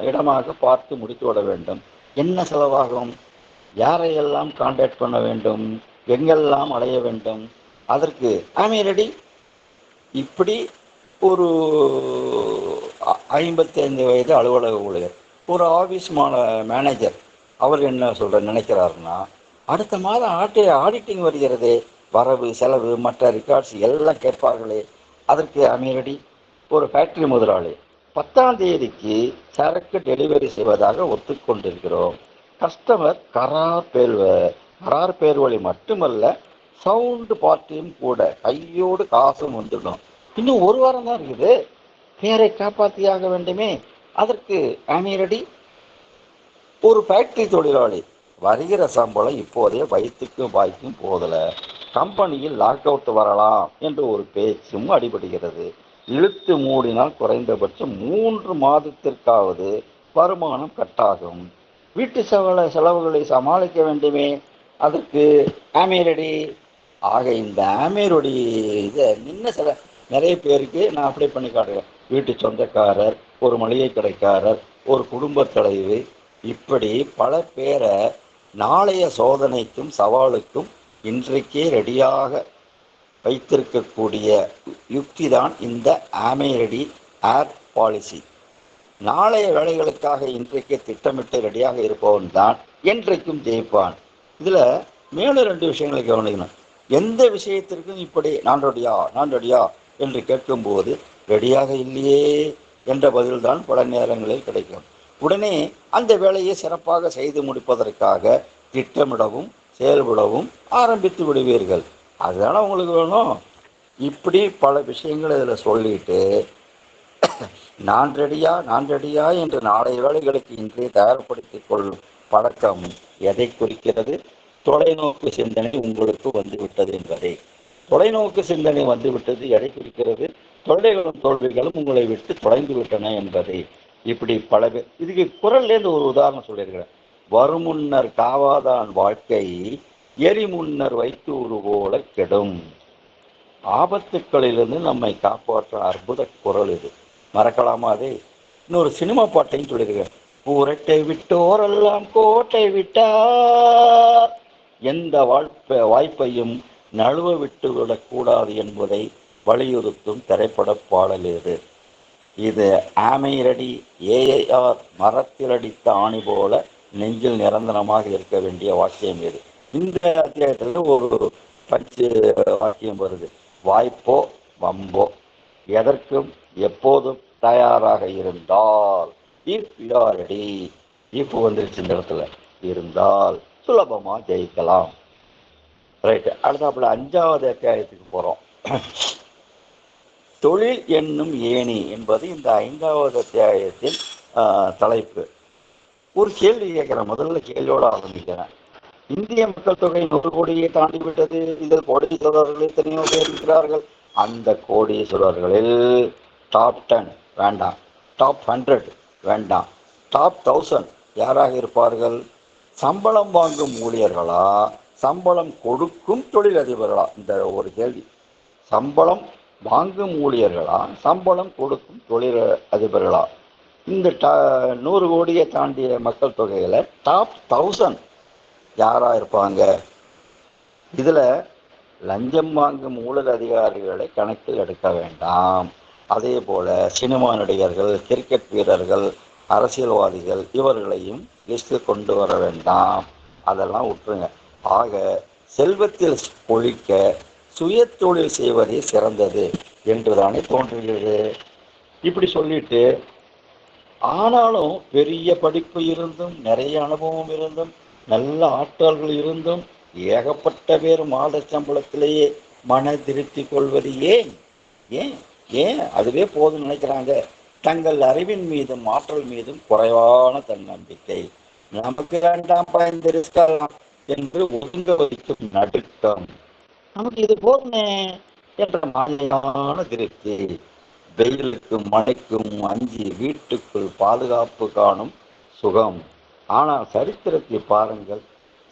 இடமாக பார்த்து முடித்து விட வேண்டும். என்ன செலவாகும்? யாரையெல்லாம் கான்டாக்ட் பண்ண வேண்டும்? எங்கெல்லாம் அடைய வேண்டும்? அதற்கு ரெடி. இப்படி ஒரு 55 வயது அலுவலக ஊழியர், ஒரு ஆஃபீஸ் மேனேஜர். அவர் என்ன நினைக்கிறாருன்னா, அடுத்த மாதம் ஆடிட்டிங் வருகிறதே, வரவு செலவு மற்ற ரெக்கார்ட்ஸ் எல்லாம் கேட்பார்களே. அதற்கு ரெடி. ஒரு ஃபேக்டரி முதலாளி. 10ஆம் தேதிக்கு சரக்கு டெலிவரி செய்வதாக ஒத்துக்கொண்டிருக்கிறோம். கஸ்டமர் கரார் பேர்வழி மட்டுமல்ல, சவுண்டு பார்ட்டியும் கூட. கையோடு காசும் வந்துடும். இன்னும் ஒரு வாரம் தான் இருக்குது. பேரை காப்பாற்றியாக வேண்டுமே. அதற்கு ரெடி. ஒரு ஃபேக்டரி தொழிலாளி. வருகிற சம்பளம் இப்போதே வயிற்றுக்கும் வாய்க்கும் போதல. கம்பெனியில் லாக் அவுட் வரலாம் என்று ஒரு பேச்சும் அடிபடுகிறது. இழுத்து மூடினால் குறைந்தபட்சம் 3 மாதத்திற்காவது வருமானம் கட்டாகும். வீட்டு செலவுகளை சமாளிக்க வேண்டுமே. அதற்கு ரெடி. ஆக இந்த ரெடி இதை நிறைய பேருக்கு நான் அப்ளை பண்ணி காட்டுறேன். வீட்டு சொந்தக்காரர், ஒரு மளிகை கடைக்காரர், ஒரு குடும்ப தலைவி, இப்படி பல பேரை நாளைய சோதனைக்கும் சவாலுக்கும் இன்றைக்கே ரெடியாக வைத்திருக்கக்கூடிய யுக்தி தான் இந்த ரெடி ஏர் பாலிசி. நாளைய வேலைகளுக்காக இன்றைக்கே திட்டமிட்டு ரெடியாக இருப்பவன் தான் என்றைக்கும் ஜெயிப்பான். இதுல மேலும் 2 விஷயங்களை கவனிக்கணும். எந்த விஷயத்திற்கும் இப்படி நான் ரெடியா என்று கேட்கும்போது ரெடியாக இல்லையே என்ற பதில்தான் பல நேரங்களில் கிடைக்கும். உடனே அந்த வேலையை சிறப்பாக செய்து முடிப்பதற்காக திட்டமிடவும் செயல்படவும் ஆரம்பித்து விடுவீர்கள். அதுதானே உங்களுக்கு வேணும். இப்படி பல விஷயங்களை இதில் சொல்லிட்டு நான் ரெடியா என்று நாளைய வேலைகளுக்கு இன்றே தயார்படுத்திக் கொள்ளும் பழக்கம் எதை குறிக்கிறது? தொலைநோக்கு சிந்தனை உங்களுக்கு வந்துவிட்டது என்பதை. தொலைநோக்கு சிந்தனை வந்துவிட்டது எதை குறிக்கிறது? தொல்லைகளும் தோல்விகளும் உங்களை விட்டு தொலைந்து விட்டன என்பதை. இப்படி பல பேர் இதுக்கு குரல்லேருந்து ஒரு உதாரணம் சொல்லியிருக்கிறேன். வருமுன்னர் காவாதான் வாழ்க்கை, எரி முன்னர் வைத்தூறு போல கெடும். ஆபத்துக்களிலிருந்து நம்மை காப்பாற்ற அற்புத குரல் இது. மறக்கலாமா? அதே இன்னொரு சினிமா பாட்டையும் சொல்லியிருக்கேன். பூரட்டை விட்டோரெல்லாம் கோட்டை விட்டார், எந்த வாய்ப்பையும் நழுவ விட்டு விடக்கூடாது என்பதை வலியுறுத்தும் திரைப்பட பாடல் இது. இது ரெடி ஏஆர் மரத்தில் அடித்த ஆணி போல நெஞ்சில் நிரந்தரமாக இருக்க வேண்டிய வாக்கியம் இது. இந்த அத்தியாயத்தில் ஒரு பஞ்சு வாக்கியம் வருது. வாய்ப்போ வம்போ எதற்கும் எப்போதும் தயாராக இருந்தால், if you are ready, if வந்துருச்சு இந்த இடத்துல, இருந்தால் சுலபமா ஜெயிக்கலாம். ரைட். அடுத்தாப்புல 5வது அத்தியாயத்துக்கு போறோம். தொழில் என்னும் ஏணி என்பது இந்த 5வது அத்தியாயத்தின் தலைப்பு. ஒரு கேள்வி கேட்கிறேன். முதல்ல கேள்வியோட ஆரம்பிக்கிறேன். இந்திய மக்கள் தொகை 100 கோடியை தாண்டி விட்டது. இதில் கோடீஸ்வரர்கள் எத்தனையோ பேர் இருக்கிறார்கள். அந்த கோடீஸ்வரர்களில் டாப் 10 வேண்டாம், டாப் 100 வேண்டாம், டாப் 1000 யாராக இருப்பார்கள்? சம்பளம் வாங்கும் ஊழியர்களா, சம்பளம் கொடுக்கும் தொழிலதிபர்களா? இந்த ஒரு கேள்வி. சம்பளம் வாங்கும் ஊழியர்களா, சம்பளம் கொடுக்கும் தொழில் அதிபர்களா? இந்த 100 கோடியை தாண்டிய மக்கள் தொகையில டாப் 1000 யாரா இருப்பாங்க? இதுல லஞ்சம் வாங்கும் ஊழல் அதிகாரிகளை கணக்கில் எடுக்க வேண்டாம். அதே போல சினிமா நடிகர்கள், கிரிக்கெட் வீரர்கள், அரசியல்வாதிகள் இவர்களையும் லிஸ்டில் கொண்டு வர வேண்டாம். அதெல்லாம் விட்டுருங்க. ஆக செல்வத்தில் ஒழிக்க சுய தொழில் செய்வதே சிறந்தது என்றுதானே தோன்றுகிறது. இப்படி சொல்லிட்டு, ஆனாலும் பெரிய படிப்பு இருந்தும், நிறைய அனுபவம் இருந்தும், நல்ல ஆற்றல்கள் இருந்தும், ஏகப்பட்ட பேர் மாத சம்பளத்திலேயே மன திருப்தி கொள்வது ஏன்? ஏன் ஏன் அதுவே போதும் நினைக்கிறாங்க. தங்கள் அறிவின் மீதும் ஆற்றல் மீதும் குறைவான தன்னம்பிக்கை. நமக்கு வேண்டாம் பயந்து இருக்கலாம் என்று ஒதுங்க வைக்கும் நடுக்கம். நமக்கு இது போதுமே என்ற மாதிரியான திருப்தி. வெயிலுக்கும் மழைக்கும் அஞ்சி வீட்டுக்குள் பாதுகாப்பு காணும் சுகம். ஆனால் சரித்திரத்தை பாருங்கள்.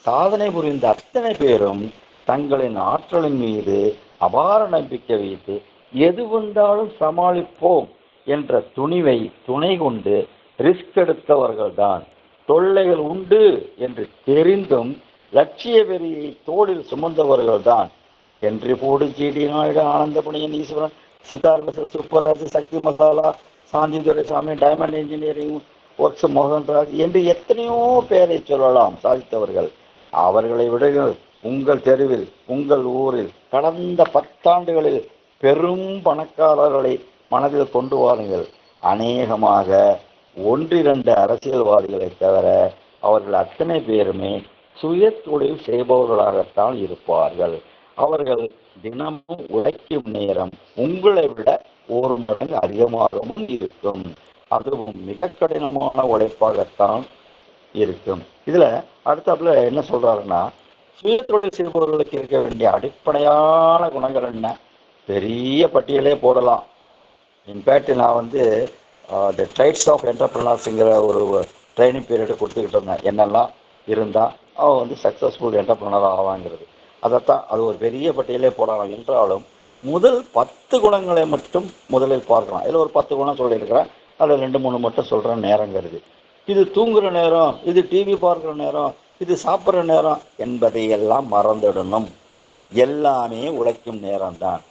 சாதனை புரிந்த அத்தனை பேரும் தங்களின் ஆற்றலின் மீது அபார நம்பிக்கை வைத்து எது வந்தாலும் சமாளிப்போம் என்ற துணிவை துணை கொண்டு ரிஸ்க் எடுத்தவர்கள்தான். தொல்லைகள் உண்டு என்று தெரிந்தும் லட்சிய வெறியை தோளில் சுமந்தவர்கள்தான். என்று போடு, GD Naidu, Ananthapuniyan, Eswaran, Siddhartha, Suparaj, Sakthi masala, Shanthi Duraisamy, diamond engineering works, Mohanraj என்று எத்தனையோ பேரை சொல்லலாம் சாதித்தவர்கள். அவர்களை விட உங்கள் தெருவில், உங்கள் ஊரில் கடந்த 10 ஆண்டுகளில் பெரும் பணக்காரர்களை மனதில் கொண்டு வாருங்கள். அநேகமாக 1-2 அரசியல்வாதிகளை தவிர அவர்கள் அத்தனை பேருமே சுய தொழில் செய்பவர்களாகத்தான் இருப்பார்கள். அவர்கள் தினமும் உழைக்கும் நேரம் உங்களை விட 1 மடங்கு அதிகமாகவும் இருக்கும். அதுவும் மிக கடினமான உழைப்பாகத்தான் இருக்கும். இதுல அடுத்தாப்புல என்ன சொல்றாருன்னா, சுய தொழில் செய்பவர்களுக்கு இருக்க வேண்டிய அடிப்படையான குணங்கள் என்ன? பெரிய பட்டியலே போடலாம். இன்ஃபேக்ட் நான் த ட்ரைட்ஸ் ஆஃப் என்டர்பிரினர்ஸுங்கிற ஒரு ட்ரைனிங் பீரியடு கொடுத்துக்கிட்டு இருந்தேன். என்னெல்லாம் இருந்தால் அவன் சக்ஸஸ்ஃபுல் என்டர்பிரினர் ஆவாங்கிறது. அதைத்தான் அது ஒரு பெரிய பட்டியலே போடலாம். என்றாலும் முதல் 10 குணங்களை மட்டும் முதலில் பார்க்கலாம். இதில் ஒரு 10 குணம் சொல்லியிருக்கிறேன். அதில் 2-3 மட்டும் சொல்கிறேன் நேரங்கிறது. இது தூங்குகிற நேரம், இது டிவி பார்க்குற நேரம், இது சாப்பிட்ற நேரம் என்பதையெல்லாம் மறந்துடணும். எல்லாமே உழைக்கும் நேரம்தான்.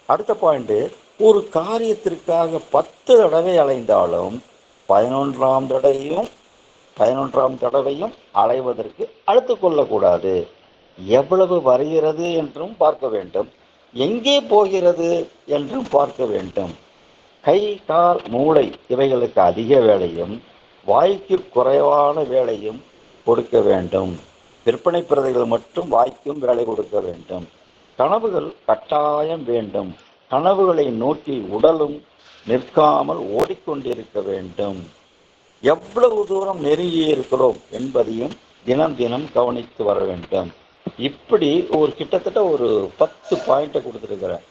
அடுத்த பாயிண்ட்டு, ஒரு காரியத்திற்காக 10 தடவை அலைந்தாலும் 11ஆம் தடவையும் அலைவதற்கு அழுத்து கொள்ளக்கூடாது. எவ்வளவு வருகிறது என்றும் பார்க்க வேண்டும், எங்கே போகிறது என்றும் பார்க்க வேண்டும். கை, கால், மூளை இவைகளுக்கு அதிக வேலையும் வாய்க்கு குறைவான வேலையும் கொடுக்க வேண்டும். விற்பனை பிரதைகள் மட்டும் வாய்க்கும் வேலை கொடுக்க வேண்டும். கனவுகள் கட்டாயம் வேண்டும். கனவுகளை நோக்கி உடலும் நிற்காமல் ஓடிக்கொண்டிருக்க வேண்டும். எவ்வளவு தூரம் நெருங்கி இருக்கிறோம் என்பதையும் தினம் தினம் கவனித்து வர வேண்டும். இப்படி ஒரு கிட்டத்தட்ட ஒரு 10 பாயிண்ட்டை கொடுத்துருக்கிறேன்.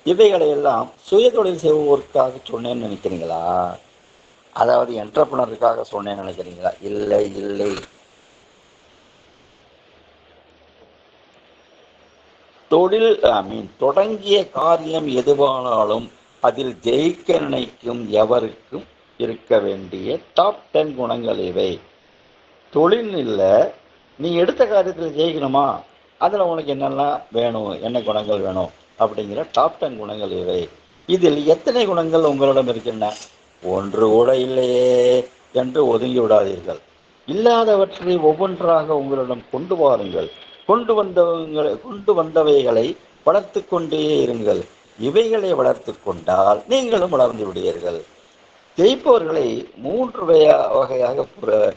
இவைகளையெல்லாம் சுய தொழில் செய்வோருக்காக சொன்னேன்னு நினைக்கிறீங்களா? அதாவது என்டர்பிரினருக்காக சொன்னேன்னு நினைக்கிறீங்களா? இல்லை இல்லை. தொடங்கிய காரியம் எதுவானாலும் அதில் ஜெயிக்க நினைக்கும் எவருக்கும் இருக்க வேண்டிய டாப் 10 குணங்கள் இவை. தொழில் இல்லை, நீ எடுத்த காரியத்தில் ஜெயிக்கணுமா, அதில் உனக்கு என்னெல்லாம் வேணும், என்ன குணங்கள் வேணும் அப்படிங்கிற டாப் 10 குணங்கள் இவை. இதில் எத்தனை குணங்கள் உங்களிடம் இருக்கின்றன? 1 கூட இல்லையே என்று ஒதுங்கி விடாதீர்கள். இல்லாதவற்றை ஒவ்வொன்றாக உங்களிடம் கொண்டு வாருங்கள். கொண்டு வந்தவைகளை வளர்த்து கொண்டே இருங்கள். இவைகளை வளர்த்து கொண்டால் நீங்களும் வளர்ந்து விடுவீர்கள். ஜெயிப்பவர்களை 3 வகையாக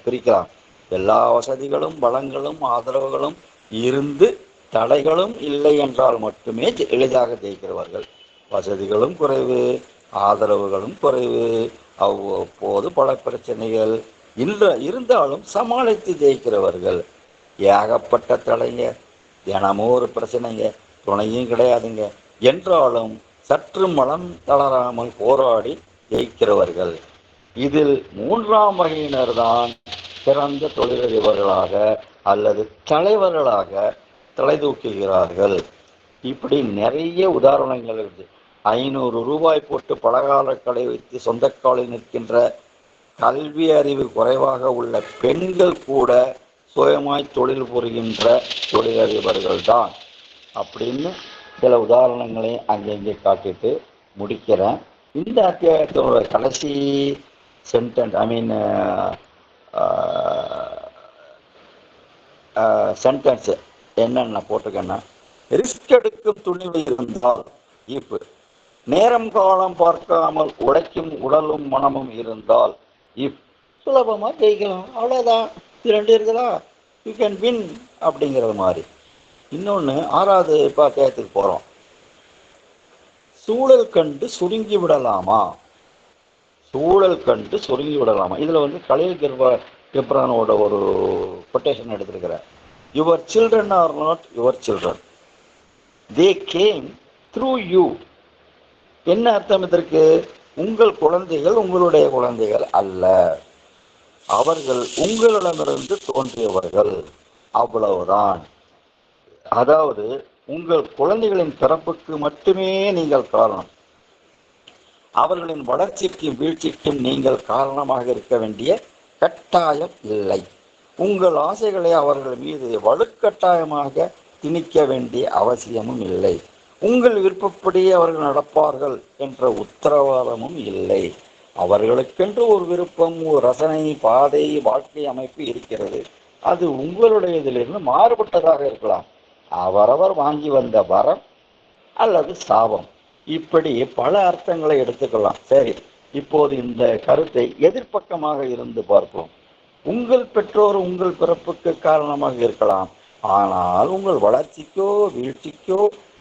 பிரிக்கலாம். எல்லா வசதிகளும் வளங்களும் ஆதரவுகளும் இருந்து தடைகளும் இல்லை என்றால் மட்டுமே எளிதாக ஜெயிக்கிறவர்கள். வசதிகளும் குறைவு, ஆதரவுகளும் குறைவு, அவ்வப்போது பல பிரச்சனைகள் இருந்தாலும் சமாளித்து ஜெயிக்கிறவர்கள். ஏகப்பட்ட தடைங்க, தினமும் ஒரு பிரச்சனைங்க, துணையும் கிடையாதுங்க என்றாலும் சற்று மனம் தளராமல் போராடி ஜெயிக்கிறவர்கள். இதில் 3ஆம் வகையினர் தான் சிறந்த தொழிலதிபர்களாக அல்லது தலைவர்களாக தலை தூக்குகிறார்கள். இப்படி நிறைய உதாரணங்கள் இருக்குது. 500 ரூபாய் போட்டு பலகால கடை வைத்து சொந்த காலில் நிற்கின்ற கல்வி அறிவு குறைவாக உள்ள பெண்கள் கூட சுயமாய் தொழில் புரிகின்ற தொழிலதிபர்கள் தான் அப்படின்னு சில உதாரணங்களை அங்கங்கே காட்டிட்டு முடிக்கிறேன். இந்த அத்தியாயத்தோட கடைசி சென்டென்ஸ் சென்டென்ஸ் என்னன்னு நான் போட்டிருக்கேன்னா, ரிஸ்க் எடுக்கும் துணிவு இருந்தால் ஈப்பு, நேரம் காலம் பார்க்காமல் உழைக்கும் உடலும் மனமும் இருந்தால் இப், சுலபமா ஜெயிக்கலாம். அவ்வளோதான். இது 2 இருக்குதா, யூ கேன் வின் அப்படிங்கிறது மாதிரி. இன்னொன்று 6வது அத்தியாயத்துக்கு போகிறோம். சூழல் கண்டு சுருங்கி விடலாமா? சூழல் கண்டு சுருங்கி விடலாமா? இதில் கலீல் கிப்ரானோட ஒரு கொட்டேஷன் எடுத்திருக்கிறேன். Your children are not your children, they came through you. என்ன அர்த்தம் இதற்கு? உங்கள் குழந்தைகள் உங்களுடைய குழந்தைகள் அல்ல, அவர்கள் உங்களிடமிருந்து தோன்றியவர்கள், அவ்வளவுதான். அதாவது உங்கள் குழந்தைகளின் பிறப்புக்கு மட்டுமே நீங்கள் காரணம், அவர்களின் வளர்ச்சிக்கும் வீழ்ச்சிக்கும் நீங்கள் காரணமாக இருக்க வேண்டிய கட்டாயம் இல்லை. உங்கள் ஆசைகளை அவர்கள் மீது வலுக்கட்டாயமாக திணிக்க வேண்டிய அவசியமும் இல்லை. உங்கள் விருப்பப்படி அவர்கள் நடப்பார்கள் என்ற உத்தரவாதமும் இல்லை. அவர்களுக்கென்று ஒரு விருப்பம், ஒரு ரசனை, பாதை, வாழ்க்கை அமைப்பு இருக்கிறது. அது உங்களுடையதிலிருந்து மாறுபட்டதாக இருக்கலாம். அவரவர் வாங்கி வந்த வரம் அல்லது சாபம், இப்படி பல அர்த்தங்களை எடுத்துக்கலாம். சரி, இப்போது இந்த கருத்தை எதிர்ப்பக்கமாக இருந்து பார்ப்போம். உங்கள் பெற்றோர் உங்கள் பிறப்புக்கு காரணமாக இருக்கலாம், ஆனால் உங்கள் வளர்ச்சிக்கோ வீழ்ச்சிக்கோ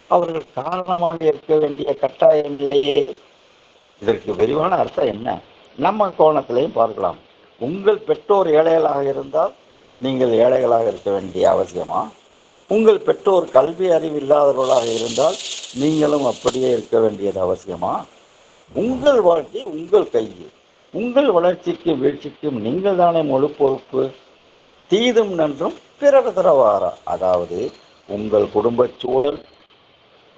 அவர்கள் காரணமாக இருக்க வேண்டிய கட்டாயம் இல்லையே. இதற்கு விரிவான அர்த்தம் என்ன? நம்ம கோணத்திலையும் பார்க்கலாம். உங்கள் பெற்றோர் ஏழைகளாக இருந்தால் நீங்கள் ஏழைகளாக இருக்க வேண்டிய அவசியமா? உங்கள் பெற்றோர் கல்வி அறிவு இல்லாதவர்களாக இருந்தால் நீங்களும் அப்படியே இருக்க வேண்டியது அவசியமா? உங்கள் வாழ்க்கை உங்கள் கையில். உங்கள் வளர்ச்சிக்கும் வீழ்ச்சிக்கும் நீங்கள் தானே முழு பொறுப்பு. தீதும் நன்றும் பிறர் தரவாரா. அதாவது உங்கள் குடும்ப சூழல்,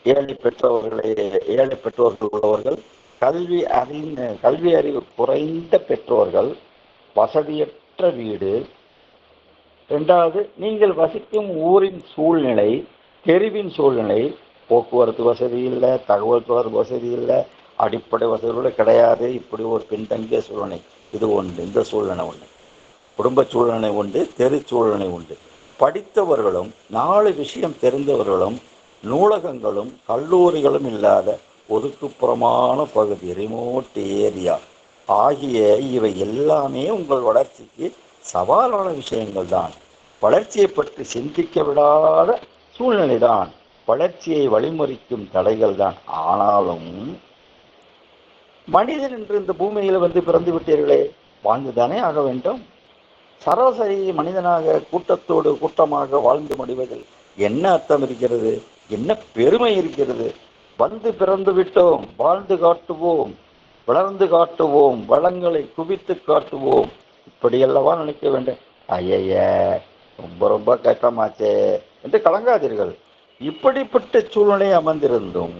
ஏழை பெற்றோர்கள் உள்ளவர்கள், கல்வி அறிவு குறைந்த பெற்றோர்கள், வசதியற்ற வீடு. 2வது, நீங்கள் வசிக்கும் ஊரின் சூழ்நிலை, தெருவின் சூழ்நிலை, போக்குவரத்து வசதி இல்லை, தகவல் தொடர்பு வசதி இல்லை, அடிப்படை வசதிகள் கிடையாது. இப்படி ஒரு பின்தங்கிய சூழ்நிலை, இது ஒன்று. இந்த சூழ்நிலை ஒன்று, குடும்ப சூழ்நிலை உண்டு, தெரு சூழ்நிலை உண்டு. படித்தவர்களும் 4 விஷயம் தெரிந்தவர்களும் நூலகங்களும் கல்லூரிகளும் இல்லாத ஒதுக்குப்புறமான பகுதி, ரிமோட் ஏரியா ஆகிய இவை எல்லாமே உங்கள் வளர்ச்சிக்கு சவாலான விஷயங்கள் தான். வளர்ச்சியை பற்றி சிந்திக்க விடாத சூழ்நிலை தான். வளர்ச்சியை வழிமறிக்கும் தடைகள் தான். ஆனாலும் மனிதன் என்று இந்த பூமியில் பிறந்து விட்டீர்களே, வாழ்ந்துதானே ஆக வேண்டும். சராசரி மனிதனாக கூட்டத்தோடு கூட்டமாக வாழ்ந்து முடிவதில் என்ன அர்த்தம் இருக்கிறது? என்ன பெருமை இருக்கிறது? பிறந்து விட்டோம், வாழ்ந்து காட்டுவோம், வளர்ந்து காட்டுவோம், வளங்களை குவித்து காட்டுவோம், இப்படியல்லவா நினைக்க வேண்டும். ஐய, ரொம்ப கஷ்டமாச்சே என்று கலங்காதீர்கள். இப்படிப்பட்ட சூழ்நிலை அமர்ந்திருந்தும்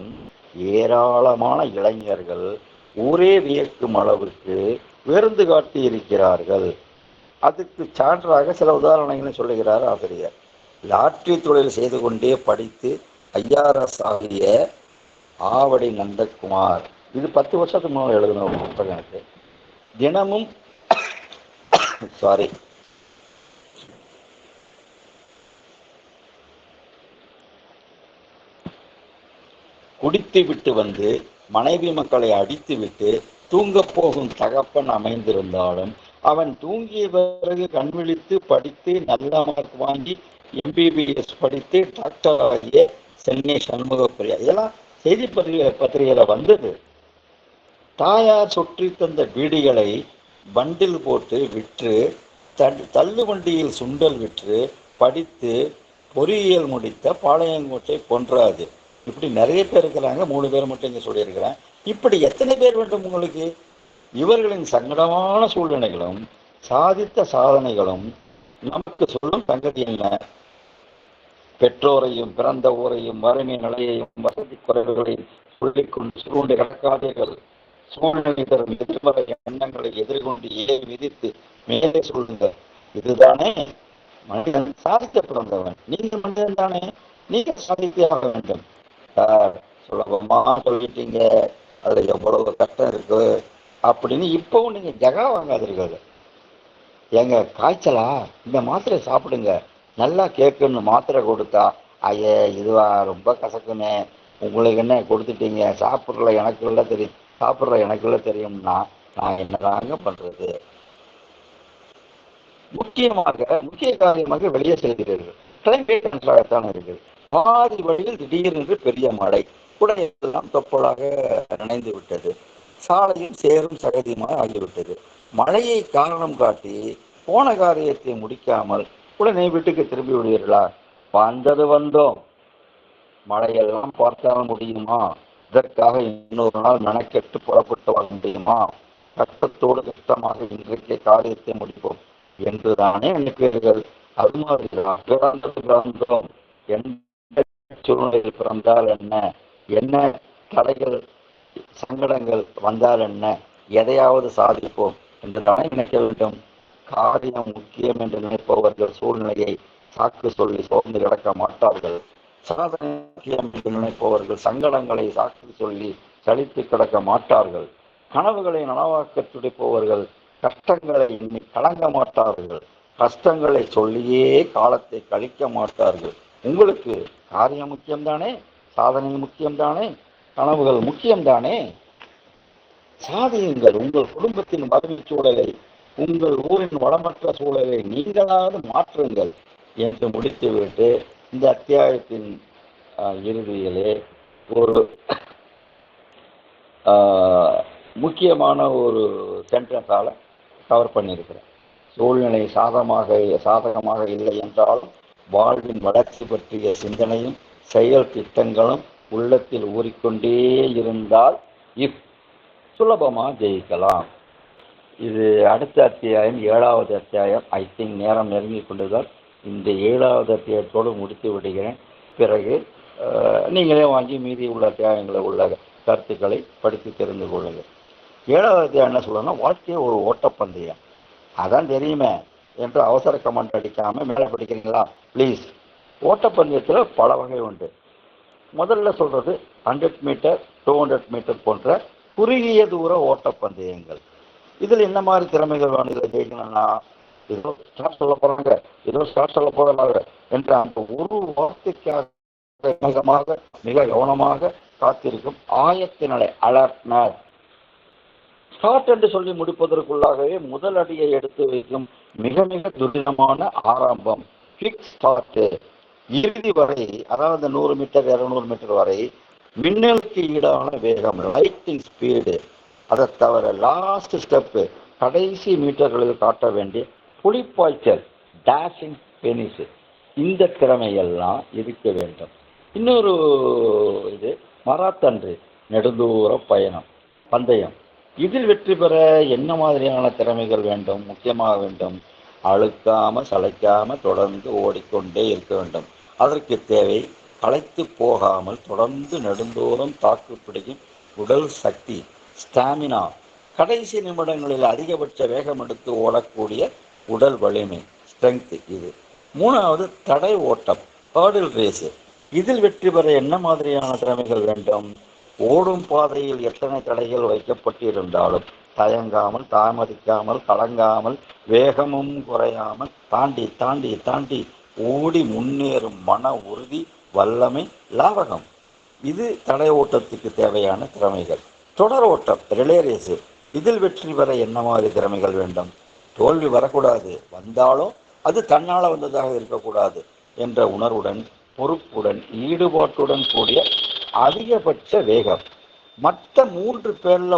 ஏராளமான இளைஞர்கள் ஊரே வியக்கும் அளவுக்கு உயர்ந்து காட்டி இருக்கிறார்கள். அதுக்கு சான்றாக சில உதாரணங்களை சொல்லுகிறார் ஆசிரியர். லாட்ரி தொழில் செய்து கொண்டே படித்து IRS ஆகிய ஆவடி நந்தகுமார், இது 10 வருஷத்துக்கு முன்னாடி எழுதின ஒரு புத்தகம். தினமும் குடித்து விட்டு வந்து மனைவி மக்களை அடித்து விட்டு தூங்கப் போகும் தகப்பன் அமைந்திருந்தாலும் அவன் தூங்கிய பிறகு கண் விழித்து படித்து நல்ல மார்க் வாங்கி MBBS படித்து டாக்டர் ஆகிய சென்னை சண்முகப்பிரியா, இதெல்லாம் செய்தி பத்திரிகையில வந்தது. தாயார் சுற்றி தந்த பீடிகளை பண்டில் போட்டு விற்று, தள்ளு வண்டியில் சுண்டல் விற்று படித்து பொறியியல் முடித்த பாளையங்கோட்டை பொன்ராஜ், இப்படி நிறைய பேர் இருக்கிறாங்க. 3 பேர் மட்டும் இங்கே சொல்லியிருக்கிறேன். இப்படி எத்தனை பேர் வேண்டும் உங்களுக்கு? இவர்களின் சங்கடமான சூழ்நிலைகளும் சாதித்த சாதனைகளும் நமக்கு சொல்லும் சங்கதி என்ன? பெற்றோரையும் பிறந்த ஊரையும் வறுமை நிலையையும் வசதி குறைவுகளையும் சொல்லிக்கொண்டு சுருண்டு கிடக்காதீர்கள். சூழ்நிலை தரும் எதிர்மறை எண்ணங்களை எதிர்கொண்டு விதித்து மேலே சொல்லுங்கள். இதுதானே மனிதன் சாதிக்க பிறந்தவன். நீங்கள் மனிதன் தானே, நீங்கள் சாதித்தாக வேண்டும். சுலபமா சொல்லிட்டீங்க, அதுல எவ்வளவு கஷ்டம் இருக்கு அப்படின்னு இப்பவும் நீங்க ஜகா வாங்காதீர்கள். எங்க காய்ச்சலா, இந்த மாத்திரை சாப்பிடுங்க, நல்லா கேட்குன்னு மாத்திரை கொடுத்தா, ஐயே இதுவா ரொம்ப கசக்குன்னு, உங்களுக்கு என்ன கொடுத்துட்டீங்க, சாப்பிட்ற எனக்குள்ள தெரியும், சாப்பிட்ற எனக்குள்ள தெரியும்னா நான் என்னதாங்க பண்றது? முக்கிய காரியமாக வெளியே செல்கிறீர்கள். கிளைமேட் நன்றாகத்தான் இருக்குது. பாதி வழியில் திடீரென்று பெரிய மழை, குடையெல்லாம் தொப்பலாக நனைந்து விட்டது. சாலையில் சேரும் சகதியுமாக ஆகிவிட்டது. மழையை காரணம் காட்டி போன காரியத்தை முடிக்காமல் உடனே வீட்டுக்கு திரும்பி விடுவீர்களா? வந்தது வந்தோம், மழையெல்லாம் பார்த்தால் முடியுமா? இதற்காக இன்னொரு நாள் மெனக்கெட்டு புறப்பட்டு வர முடியுமா? கஷ்டத்தோடு கஷ்டமாக இன்றைக்கே காரியத்தை முடிப்போம் என்றுதானே நினைப்பீர்கள். அது மாதிரிதான் பிறந்தோம். எந்த சூழ்நிலையில் பிறந்தால் என்ன, என்ன தடைகள் சங்கடங்கள் வந்தால் என்ன, எதையாவது சாதிப்போம் என்றுதானே நினைக்க வேண்டும். காரியம் முக்கியம் என்று நினைப்பவர்கள் சூழ்நிலையை சாக்கு சொல்லி சோர்ந்து கிடக்க மாட்டார்கள். சாதனை முக்கியம் என்று நினைப்பவர்கள் சங்கடங்களை சாக்கு சொல்லி சலித்து கிடக்க மாட்டார்கள். கனவுகளை நனவாக்க துடிப்பவர்கள் கஷ்டங்களை எண்ணி கலங்க மாட்டார்கள். கஷ்டங்களை சொல்லியே காலத்தை கழிக்க மாட்டார்கள். உங்களுக்கு காரியம் முக்கியம்தானே, சாதனை முக்கியம்தானே, கனவுகள் முக்கியம்தானே. சாதியுங்கள். உங்கள் குடும்பத்தின் வறுமை சூழலை, உங்கள் ஊரின் வளமற்ற சூழலை நீங்களாவது மாற்றுங்கள் என்று முடித்துவிட்டு இந்த அத்தியாயத்தின் இறுதியிலே ஒரு முக்கியமான ஒரு சென்டென்ஸால கவர் பண்ணியிருக்கிறேன். சூழ்நிலை சாதகமாக இல்லை என்றாலும் வாழ்வின் வளர்ச்சி பற்றிய சிந்தனையும் செயல் திட்டங்களும் உள்ளத்தில் ஊறிக்கொண்டே இருந்தால் சுலபமாக ஜெயிக்கலாம். இது அடுத்த அத்தியாயம் 7வது அத்தியாயம். ஐ திங்க் நேரம் நெருங்கி கொண்டுதான் இந்த 7வது அத்தியாயத்தோடு முடித்து விடுகிறேன். பிறகு நீங்களே வாங்கி மீதி உள்ள அத்தியாயங்களை உள்ள கருத்துக்களை படித்து தெரிந்து கொள்ளுங்கள். 7வது அத்தியாயம் என்ன சொல்லணும்னா, வாழ்க்கையை ஒரு ஓட்டப்பந்தயம், அதான் தெரியுமே என்று அவசர கமெண்ட் அடிக்காம மேலே படிக்கிறீங்களா ப்ளீஸ். ஓட்டப்பந்தயத்தில் பல வகை உண்டு. முதல்ல சொல்றது 100 மீட்டர் 200 மீட்டர் போன்ற குறுகிய தூர ஓட்டப்பந்தயங்கள். இதில் என்ன மாதிரி திறமைகள் வேணும் இதில் ஜெயிக்கணும்னா, ஏதோ ஸ்டார்ட் சொல்ல போறாங்க, ஏதோ ஸ்டார்ட் சொல்ல போறாங்க என்ற அந்த ஒரு வார்த்தைக்காக மிக கவனமாக காத்திருக்கும் ஆயத்தினரை அலர்ட்னர். ஸ்டார்ட் என்று சொல்லி முடிப்பதற்குள்ளாகவே முதல் அடியை எடுத்து வைக்கும் மிக மிக துரிதமான ஆரம்பம் கிளிக் ஸ்டார்ட். இறுதி வரை, அதாவது 100 மீட்டர் 200 மீட்டர் வரை மின்னலுக்கு ஈடான வேகம், லைட்டிங் ஸ்பீடு. அதை தவிர லாஸ்ட் ஸ்டெப்பு, கடைசி மீட்டர்களில் காட்ட வேண்டிய புலிப்பாய்ச்சல், டேஷிங் பெனிஸ். இந்த திறமையெல்லாம் இருக்க வேண்டும். இன்னொரு இது மராத்தன்று, நெடுந்தூர பயணம் பந்தயம். இதில் வெற்றி பெற என்ன மாதிரியான திறமைகள் வேண்டும்? முக்கியமாக வேண்டும், அழுக்காம சளைக்காம தொடர்ந்து ஓடிக்கொண்டே இருக்க வேண்டும். அதற்கு தேவை களைத்து போகாமல் தொடர்ந்து நெடுந்தூரம் தாக்கு பிடிக்கும் உடல் சக்தி, ஸ்டாமினா. கடைசி நிமிடங்களில் அதிகபட்ச வேகம் எடுத்து ஓடக்கூடிய உடல் வலிமை, ஸ்ட்ரென்த். இது 3வது தடை ஓட்டம், ஹர்டில் ரேஸ். இதில் வெற்றி பெற என்ன மாதிரியான திறமைகள் வேண்டும்? ஓடும் பாதையில் எத்தனை தடைகள் வைக்கப்பட்டிருந்தாலும் தயங்காமல், தாமதிக்காமல், கலங்காமல், வேகமும் குறையாமல் தாண்டி தாண்டி தாண்டி ஓடி முன்னேறும் மன உறுதி, வல்லமை, லாவகம். இது தடை ஓட்டத்துக்கு தேவையான திறமைகள். தொடர் ஓட்டம் ரிலே ரேஸு, இதில் வெற்றி பெற என்ன மாதிரி திறமைகள் வேண்டும்? தோல்வி வரக்கூடாது, வந்தாலும் அது தன்னால் வந்ததாக இருக்கக்கூடாது என்ற உணர்வுடன், பொறுப்புடன், ஈடுபாட்டுடன் கூடிய அதிகபட்ச வேகம். மற்ற 3 பேரில்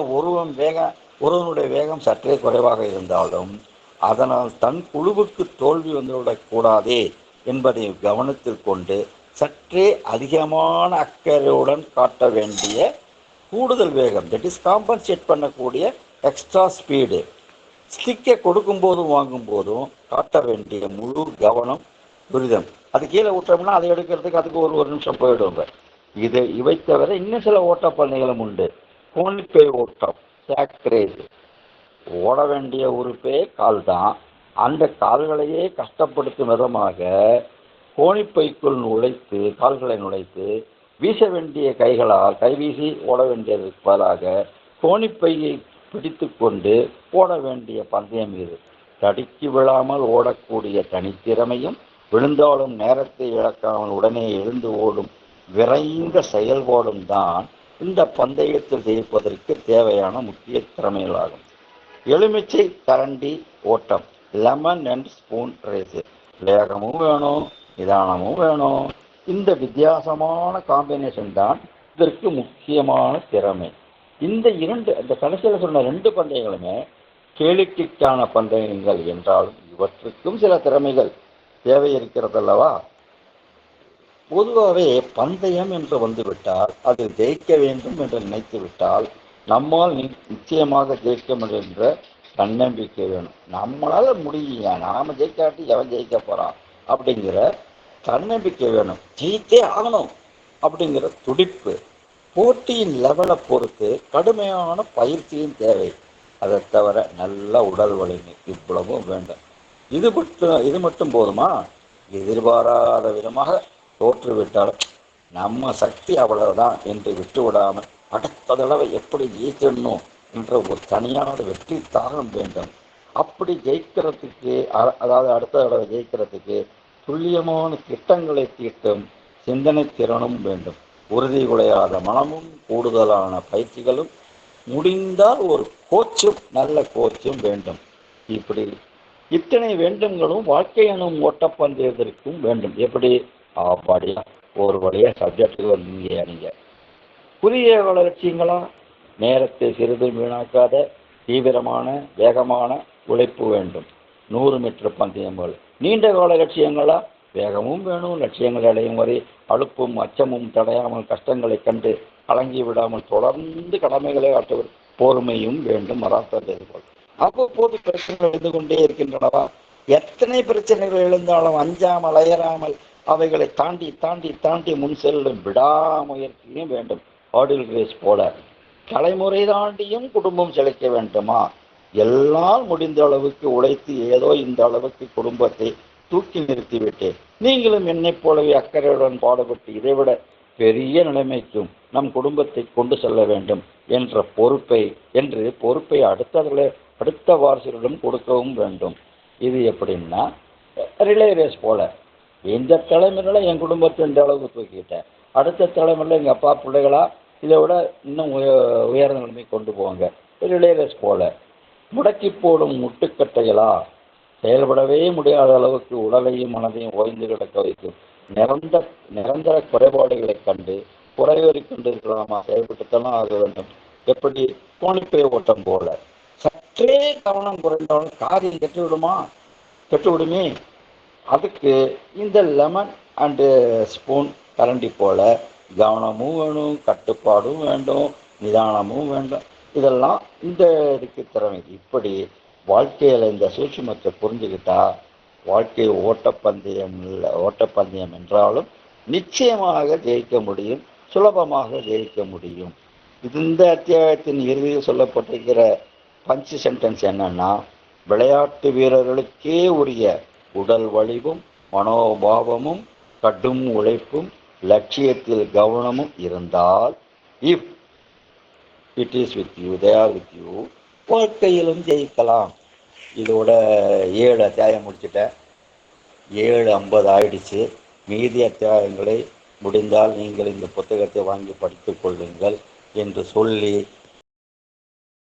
ஒருவனுடைய வேகம் சற்றே குறைவாக இருந்தாலும் அதனால் தன் குழுவுக்கு தோல்வி வந்துவிடக்கூடாதே என்பதை கவனத்தில் கொண்டு சற்றே அதிகமான அக்கறையுடன் காட்ட வேண்டிய கூடுதல் வேகம், தட் இஸ் காம்பன்சேட் பண்ணக்கூடிய எக்ஸ்ட்ரா ஸ்பீடு, ஸ்டிக்கை கொடுக்கும்போதும் வாங்கும்போதும் காட்ட வேண்டிய முழு கவனம், துரிதம். அது கீழே விட்டோம்னா அதை எடுக்கிறதுக்கு அதுக்கு ஒரு நிமிஷம் போயிடுவாங்க. இவை தவிர இன்னும் சில ஓட்டப்பந்தயங்களும் உண்டு. கோணிப்பை ஓட்டம், சாக் ரேஸ். ஓட வேண்டிய உறுப்பே கால் தான். அந்த கால்களையே கஷ்டப்படுத்தும் விதமாக கோணிப்பைக்குள் நுழைத்து, கால்களை நுழைத்து வீச வேண்டிய கைகளால் கைவீசி ஓட வேண்டியதற்கு பதிலாக கோணிப்பையை பிடித்து கொண்டு ஓட வேண்டிய பந்தயம் இது. தடுக்கி விழாமல் ஓடக்கூடிய தனித்திறமையும், விழுந்தாலும் நேரத்தை இழக்காமல் உடனே எழுந்து ஓடும் விரைந்த செயல்பாடும் தான் இந்த பந்தயத்தில் ஜெயிப்பதற்கு தேவையான முக்கிய திறமைகளாகும். எலுமிச்சை கரண்டி ஓட்டம், லெமன் அண்ட் ஸ்பூன் ரேஸு. வேகமும் வேணும், நிதானமும் வேணும். இந்த வித்தியாசமான காம்பினேஷன் தான் இதற்கு முக்கியமான திறமை. இந்த கடைசியில் சொன்ன 2 பந்தயங்களுமே கேளிக்கைக்கான பந்தயங்கள் என்றாலும் இவற்றுக்கும் சில திறமைகள் தேவை இருக்கிறதல்லவா? பொதுவாகவே பந்தயம் என்று வந்துவிட்டால், அது ஜெயிக்க வேண்டும் என்று நினைத்து விட்டால் நம்மால் நிச்சயமாக ஜெயிக்க முடியும் என்ற தன்னம்பிக்கை வேணும். நம்மளால முடியும், நாம ஜெயிக்காட்டி எவன் ஜெயிக்க போறான் அப்படிங்கிற தன்னம்பிக்கை வேணும். ஜெயித்தே ஆகணும் அப்படிங்கிற துடிப்பு. போட்டியின் லெவலை பொறுத்து கடுமையான பயிற்சியும் தேவை. அதை தவிர நல்ல உடல் வலிமை, இவ்வளவும் வேண்டும். இது மட்டும் போதுமா? எதிர்பாராத விதமாக தோற்றுவிட்டாலும் நம்ம சக்தி அவ்வளவுதான் என்று விட்டு விடாமல் அடுத்த தடவை எப்படி ஜெயிச்சிடணும் என்ற ஒரு தனியான வெற்றி தாகம் வேண்டும். அப்படி ஜெயிக்கிறதுக்கு, அதாவது அடுத்த தடவை ஜெயிக்கிறதுக்கு துல்லியமான திட்டங்களை தீட்டும் சிந்தனை திறனும் வேண்டும். உறுதி குலையாத மனமும் கூடுதலான பயிற்சிகளும், முடிந்தால் ஒரு கோச்சும், நல்ல கோச்சும் வேண்டும். இப்படி இத்தனை வேண்டும்களும் வாழ்க்கை எனும் ஓட்டப்பந்தயத்திற்கும் வேண்டும். எப்படி? ஆப்பாடியா ஒரு வழியாக சப்ஜெக்டுக்கு வந்தீங்க. நீங்கள் புதிய லட்சியங்களா? நேரத்தை சிறிதும் வீணாக்காத தீவிரமான வேகமான உழைப்பு வேண்டும். 100 மீட்டர் பந்தயங்கள். நீண்ட கால லட்சியங்களா? வேகமும் வேணும், லட்சியங்கள் அடையும் வரை அலுப்பும் அச்சமும் தடையாமல் கஷ்டங்களை கண்டு கலங்கி விடாமல் தொடர்ந்து கடமைகளை ஆற்றுவது பொறுமையும் வேண்டும். மராத்தான் எதிர்கொள். அவ்வப்போது பிரச்சனைகள் எழுந்து கொண்டே இருக்கின்றனவா? எத்தனை பிரச்சனைகள் எழுந்தாலும் அஞ்சாமல் அயராமல் அவைகளை தாண்டி தாண்டி தாண்டி முன் செல்லும் விடாமுயற்சியும் வேண்டும். ஹார்டில் ரேஸ் போல தலைமுறை தாண்டியும் குடும்பம் செழிக்க வேண்டுமா? எல்லாம் முடிந்த அளவுக்கு உழைத்து ஏதோ இந்த அளவுக்கு குடும்பத்தை தூக்கி நிறுத்திவிட்டேன். நீங்களும் என்னைப் போலவே அக்கறையுடன் பாடுபட்டு இதைவிட பெரிய நிலைமைக்கும் நம் குடும்பத்தை கொண்டு செல்ல வேண்டும் என்ற பொறுப்பை அடுத்த வாரிசுகளிடம் கொடுக்கவும் வேண்டும். இது எப்படின்னா, ரிலே ரேஸ் போல. இந்த தலைமுறையில் என் குடும்பத்தை இந்த அளவுக்கு தூக்கிட்டேன், அடுத்த தலைமுறையில் எங்கள் அப்பா பிள்ளைகளா இதை விட இன்னும் உயர்ந்த நிலைமை கொண்டு போவாங்க. ரிலே ரேஸ் போல முடக்கி போடும் முட்டுக்கட்டைகளா? செயல்படவே முடியாத அளவுக்கு உடலையும் மனதையும் ஓய்ந்து கிடக்க வைக்கும் நிரந்தர குறைபாடுகளை கண்டு குறைவேறி கொண்டிருக்கலாமா? செயல்பட்டுத்தான் ஆக வேண்டும். எப்படி? கோணிப்பை ஓட்டம் போல. சற்றே கவனம் குறைந்தாலும் காரியம் கெட்டுவிடுமே. அதுக்கு இந்த லெமன் அண்டு ஸ்பூன் கரண்டி போல கவனமும் வேணும், கட்டுப்பாடும் வேண்டும், நிதானமும் வேண்டும். இதெல்லாம் இந்த இதுக்கு திறமை. இப்படி வாழ்க்கையில் இந்த சூட்சுமத்தை புரிஞ்சுக்கிட்டா வாழ்க்கை ஓட்டப்பந்தயம் என்றாலும் நிச்சயமாக ஜெயிக்க முடியும், சுலபமாக ஜெயிக்க முடியும். இந்த அத்தியாயத்தின் இறுதியில் சொல்லப்பட்டிருக்கிற பஞ்ச் சென்டென்ஸ் என்னன்னா, விளையாட்டு வீரர்களுக்கே உரிய உடல் வலிவும் மனோபாவமும் கடும் உழைப்பும் லட்சியத்தில் கவனமும் இருந்தால், if it is with you, they are with you, வாழ்க்கையிலும் ஜெயிக்கலாம். இதோட 7 அத்தியாயம் முடிச்சுட்டேன். 7:50 ஆயிடுச்சு. மீதி அத்தியாயங்களை முடிந்தால் நீங்கள் இந்த புத்தகத்தை வாங்கி படித்துக் கொள்ளுங்கள் என்று சொல்லி